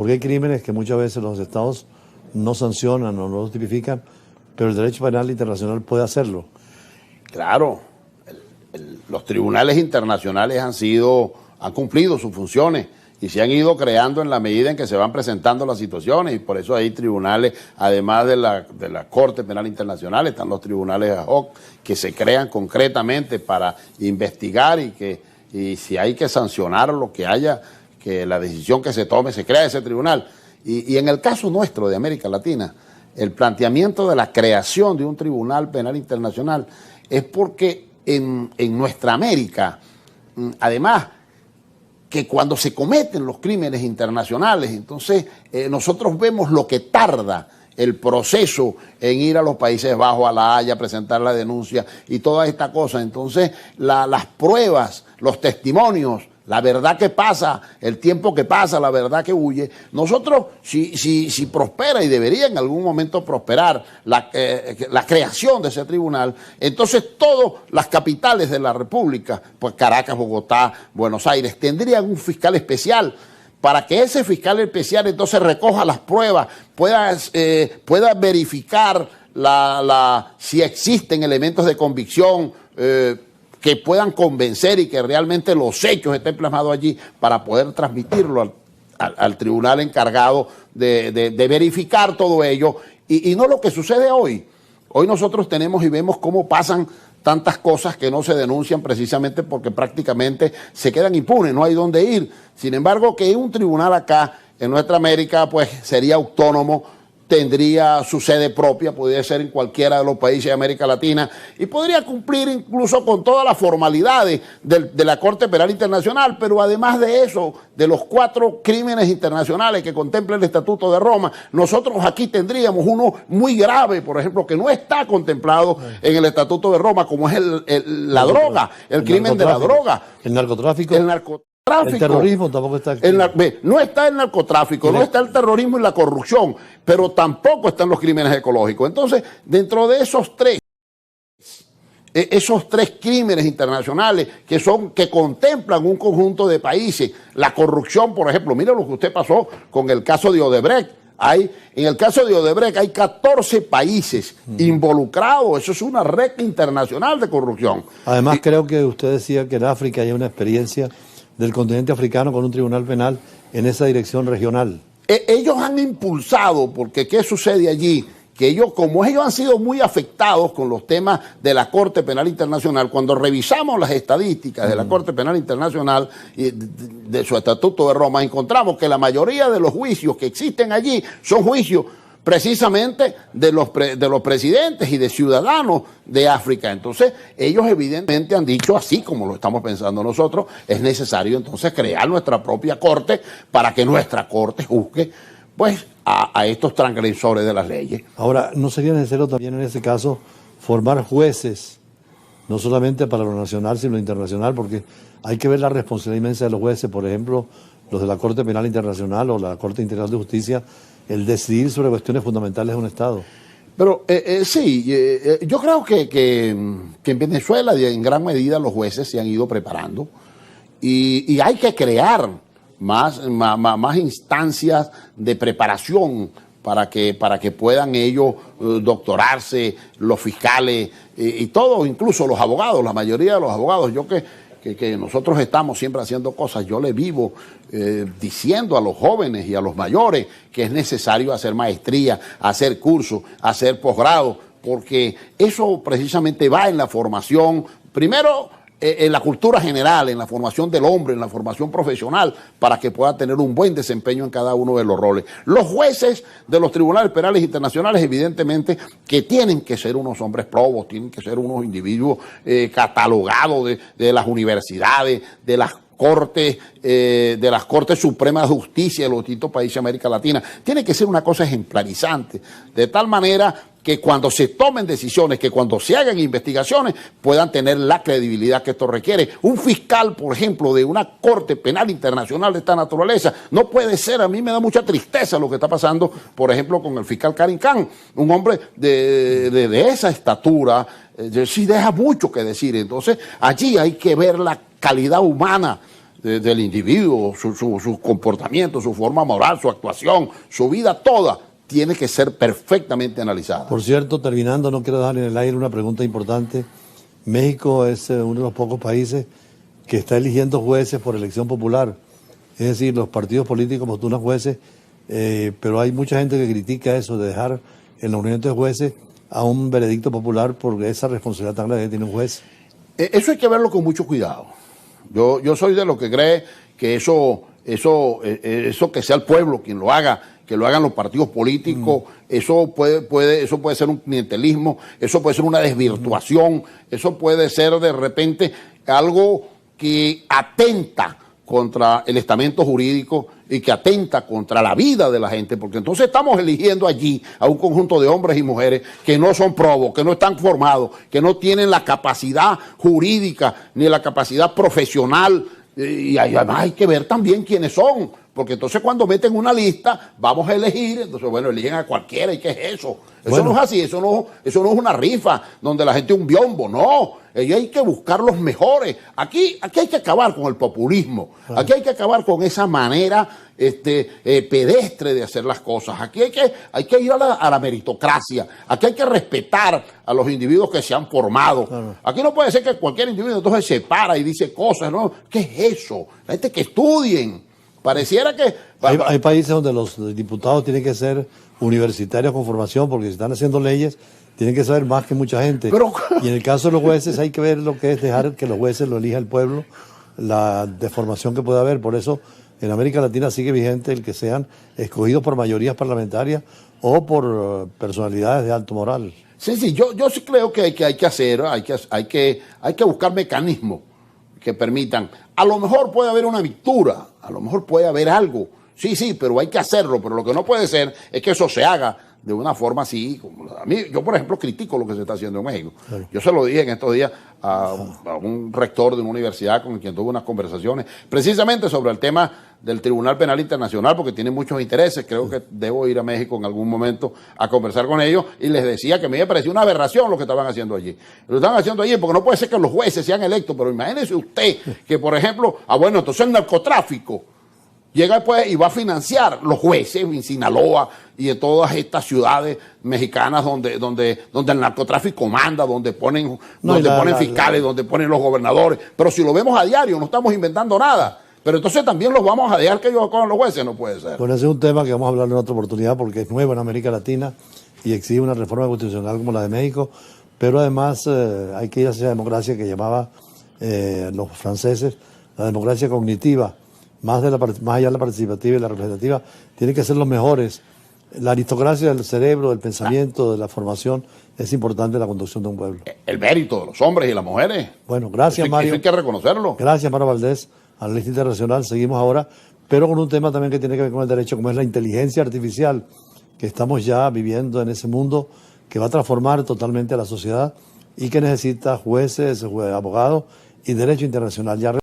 Porque hay crímenes que muchas veces los estados no sancionan o no los tipifican, pero el derecho penal internacional puede hacerlo. Claro, los tribunales internacionales han cumplido sus funciones y se han ido creando en la medida en que se van presentando las situaciones, y por eso hay tribunales, además de la Corte Penal Internacional, están los tribunales ad hoc que se crean concretamente para investigar y si hay que sancionar lo que haya, que la decisión que se tome, se crea ese tribunal. Y en el caso nuestro de América Latina, el planteamiento de la creación de un tribunal penal internacional es porque en nuestra América, además, que cuando se cometen los crímenes internacionales, entonces nosotros vemos lo que tarda el proceso en ir a los Países Bajos, a La Haya, presentar la denuncia y toda esta cosa. Entonces las pruebas, los testimonios, la verdad que pasa, el tiempo que pasa, la verdad que huye. Nosotros, si prospera, y debería en algún momento prosperar la creación de ese tribunal, entonces todas las capitales de la República, pues Caracas, Bogotá, Buenos Aires, tendrían un fiscal especial para que ese fiscal especial entonces recoja las pruebas, pueda verificar si existen elementos de convicción, que puedan convencer y que realmente los hechos estén plasmados allí para poder transmitirlo al tribunal encargado de verificar todo ello y no lo que sucede hoy. Hoy nosotros tenemos y vemos cómo pasan tantas cosas que no se denuncian precisamente porque prácticamente se quedan impunes, no hay dónde ir. Sin embargo, que un tribunal acá en nuestra América pues sería autónomo, tendría su sede propia, podría ser en cualquiera de los países de América Latina y podría cumplir incluso con todas las formalidades de la Corte Penal Internacional, pero además de eso, de los 4 crímenes internacionales que contempla el Estatuto de Roma, nosotros aquí tendríamos uno muy grave, por ejemplo, que no está contemplado en el Estatuto de Roma, como es la droga, el crimen de la droga. El narcotráfico. El terrorismo tampoco está aquí. No está el narcotráfico, no está el terrorismo y la corrupción, pero tampoco están los crímenes ecológicos. Entonces, dentro de esos tres crímenes internacionales que contemplan un conjunto de países, la corrupción, por ejemplo, mira lo que usted pasó con el caso de Odebrecht. En el caso de Odebrecht hay 14 países involucrados, eso es una red internacional de corrupción. Además, creo que usted decía que en África hay una experiencia del continente africano con un tribunal penal en esa dirección regional. Ellos han impulsado, porque ¿qué sucede allí? Que como ellos han sido muy afectados con los temas de la Corte Penal Internacional, cuando revisamos las estadísticas de la Corte Penal Internacional y de su Estatuto de Roma, encontramos que la mayoría de los juicios que existen allí son juicios precisamente de los presidentes y de ciudadanos de África. Entonces, ellos evidentemente han dicho, así como lo estamos pensando nosotros, es necesario entonces crear nuestra propia corte para que nuestra corte juzgue pues a estos transgresores de las leyes. Ahora, ¿no sería necesario también en ese caso formar jueces, no solamente para lo nacional, sino lo internacional? Porque hay que ver la responsabilidad inmensa de los jueces, por ejemplo, los de la Corte Penal Internacional o la Corte Internacional de Justicia, el decidir sobre cuestiones fundamentales de un Estado. Pero sí, yo creo que en Venezuela en gran medida los jueces se han ido preparando y hay que crear más instancias de preparación para que puedan ellos doctorarse, los fiscales y todo, incluso los abogados, la mayoría de los abogados. Yo que nosotros estamos siempre haciendo cosas, yo le vivo diciendo a los jóvenes y a los mayores que es necesario hacer maestría, hacer cursos, hacer posgrado, porque eso precisamente va en la formación, primero en la cultura general, en la formación del hombre, en la formación profesional, para que pueda tener un buen desempeño en cada uno de los roles. Los jueces de los tribunales penales internacionales, evidentemente, que tienen que ser unos hombres probos, tienen que ser unos individuos catalogados de las universidades, de las Cortes Supremas de Justicia de los distintos países de América Latina. Tiene que ser una cosa ejemplarizante, de tal manera que cuando se tomen decisiones, que cuando se hagan investigaciones, puedan tener la credibilidad que esto requiere. Un fiscal, por ejemplo, de una Corte Penal Internacional de esta naturaleza, no puede ser, a mí me da mucha tristeza lo que está pasando, por ejemplo, con el fiscal Karim Khan, un hombre de esa estatura, sí deja mucho que decir. Entonces, allí hay que ver la calidad humana del individuo, su comportamiento, su forma moral, su actuación, su vida toda, tiene que ser perfectamente analizada. Por cierto, terminando, no quiero dejar en el aire una pregunta importante. México es uno de los pocos países que está eligiendo jueces por elección popular. Es decir, los partidos políticos postulan jueces, pero hay mucha gente que critica eso de dejar el nombramiento de jueces a un veredicto popular por esa responsabilidad tan grande que tiene un juez. Eso hay que verlo con mucho cuidado. Yo soy de los que cree que eso que sea el pueblo quien lo haga, que lo hagan los partidos políticos, eso puede ser un clientelismo, eso puede ser una desvirtuación, eso puede ser de repente algo que atenta contra el estamento jurídico y que atenta contra la vida de la gente, porque entonces estamos eligiendo allí a un conjunto de hombres y mujeres que no son probos, que no están formados, que no tienen la capacidad jurídica ni la capacidad profesional, y además hay que ver también quiénes son, porque entonces cuando meten una lista, vamos a elegir, entonces bueno, eligen a cualquiera, ¿y qué es eso? Eso no es así, eso no es una rifa donde la gente es un biombo, no. Ahí hay que buscar los mejores. Aquí hay que acabar con el populismo. Aquí hay que acabar con esa manera pedestre de hacer las cosas. Aquí hay que ir a la meritocracia. Aquí hay que respetar a los individuos que se han formado. Claro. Aquí no puede ser que cualquier individuo entonces se para y dice cosas, ¿no? ¿Qué es eso? La gente que estudien. Pareciera que... Hay países donde los diputados tienen que ser universitarios con formación, porque si están haciendo leyes, tienen que saber más que mucha gente. Y en el caso de los jueces hay que ver lo que es dejar que los jueces lo elija el pueblo, la deformación que puede haber. Por eso en América Latina sigue vigente el que sean escogidos por mayorías parlamentarias o por personalidades de alto moral. Sí, yo sí creo que hay que buscar mecanismos que permitan. A lo mejor puede haber una victura, a lo mejor puede haber algo. Sí, pero hay que hacerlo. Pero lo que no puede ser es que eso se haga de una forma así. Yo, por ejemplo, critico lo que se está haciendo en México. Claro. Yo se lo dije en estos días a un rector de una universidad con quien tuve unas conversaciones precisamente sobre el tema del Tribunal Penal Internacional, porque tiene muchos intereses. Creo que debo ir a México en algún momento a conversar con ellos, y les decía que me pareció una aberración lo que estaban haciendo allí. Lo estaban haciendo allí porque no puede ser que los jueces sean electos, pero imagínese usted que, por ejemplo, entonces el narcotráfico llega después y va a financiar los jueces en Sinaloa y en todas estas ciudades mexicanas donde el narcotráfico manda, donde ponen fiscales, donde ponen los gobernadores. Pero si lo vemos a diario, no estamos inventando nada. Pero entonces también los vamos a dejar que ellos cojan los jueces, no puede ser. Bueno, ese es un tema que vamos a hablar en otra oportunidad porque es nuevo en América Latina y exige una reforma constitucional como la de México. Pero además hay que ir hacia la democracia que llamaban los franceses la democracia cognitiva. Más allá de la participativa y la representativa, tienen que ser los mejores. La aristocracia del cerebro, del pensamiento, de la formación, es importante en la conducción de un pueblo. El mérito de los hombres y las mujeres. Bueno, gracias, Mario. Eso hay que reconocerlo. Gracias, Mario Valdés, analista internacional. Seguimos ahora, pero con un tema también que tiene que ver con el derecho, como es la inteligencia artificial, que estamos ya viviendo en ese mundo que va a transformar totalmente a la sociedad y que necesita jueces, abogados y derecho internacional. Ya